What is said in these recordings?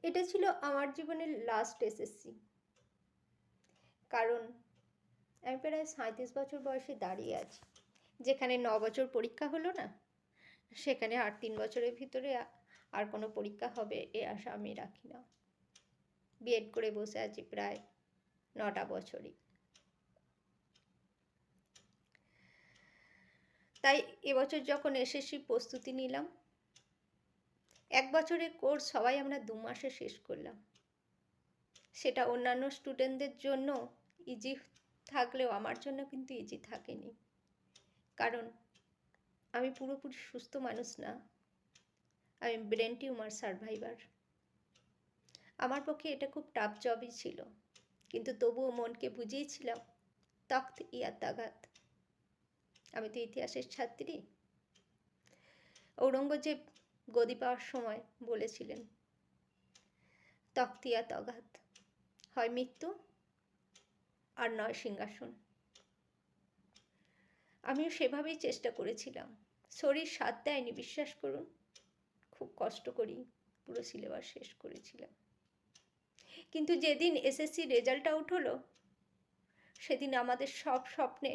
এটা ছিল আমার জীবনের লাস্ট এসএসসি। কারণ আমি প্রায় 37 বছর বয়সে দাঁড়িয়ে আছি। যেখানে 9 বছর পরীক্ষা হলো না, সেখানে আর 3 বছরের ভিতরে আর কোনো পরীক্ষা হবে এ আশা আমি রাখি না। বিএড করে বসে আছি প্রায় 9টা বছরই। তাই এবছর যখন এসএসসি প্রস্তুতি নিলাম, 1 বছরের কোর্স সবাই আমরা 2 মাসে শেষ করলাম। সেটা অন্যান্য স্টুডেন্টদের জন্য ইজি থাকলেও আমার জন্য কিন্তু ইজি থাকেনি। কারণ আমি পুরোপুরি সুস্থ মানুষ না, আমি ব্রেন টিউমার সার্ভাইভার। আমার পক্ষে এটা খুব টাফ জবই ছিল, কিন্তু তবুও মনকে বুঝিয়েছিলাম তখ্ত ইয়া তাগাত। আমি তো ইতিহাসের ছাত্রী। ঔরঙ্গজেব গদি পাওয়ার সময় বলেছিলেন তখ্ত ইয়া তাগাত, হয় মৃত্যু আর নয় সিংহাসন। আমিও সেভাবেই চেষ্টা করেছিলাম। শরীর সাথ দেয়নি, বিশ্বাস করুন। খুব কষ্ট করি পুরো সিলেবাস শেষ করেছিলাম। কিন্তু যেদিন এসএসসি রেজাল্ট আউট হলো, সেদিন আমাদের সব স্বপ্নে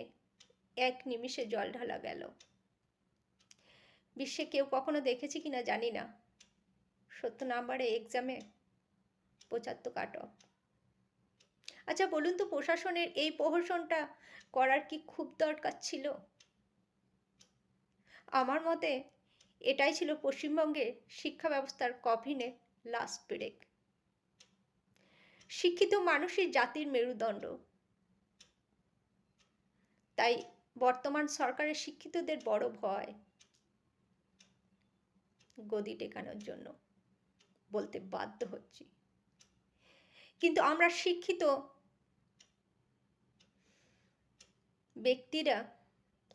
এক নিমিষে জল ঢালা গেল। বিশ্বে কেউ কখনো দেখেছি কিনা জানি না, 70 নাম্বারে এক্সামে 75 কাট অফ। আচ্ছা বলুন তো, প্রশাসনের এই প্রহসনটা করার কি খুব দরকার ছিল? আমার মতে এটাই ছিল পশ্চিমবঙ্গের শিক্ষা ব্যবস্থার কফিনে লাস্ট ব্রেক। শিক্ষিত মানুষই জাতির মেরুদণ্ড। তাই বর্তমান সরকারের শিক্ষিতদের বড় ভয়। গদি টেকানোর জন্য বলতে বাধ্য হচ্ছি। কিন্তু আমরা শিক্ষিত ব্যক্তিরা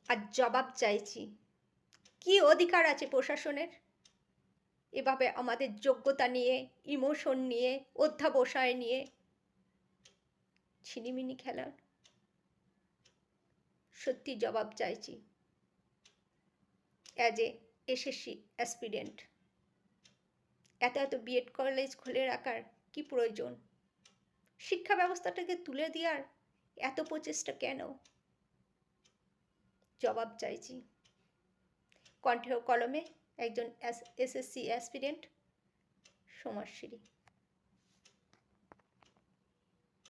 আজ জবাব চাইছি। কি অধিকার আছে প্রশাসনের এভাবে আমাদের যোগ্যতা নিয়ে, ইমোশন নিয়ে, অধ্যাবসায় নিয়ে ছিনিমিনি খেলার? সত্যি জবাব চাইছি। অ্যাজ এ এসএসসি অ্যাসপিরেন্ট, এত বিএড কলেজ খুলে রাখার কি প্রয়োজন? শিক্ষা ব্যবস্থাটাকে তুলে দেওয়ার এত প্রচেষ্টা কেন? জবাব চাইছি। কণ্ঠে ও কলমে একজন এসএসসি অ্যাসপিরেন্ট, সমাজসেবী।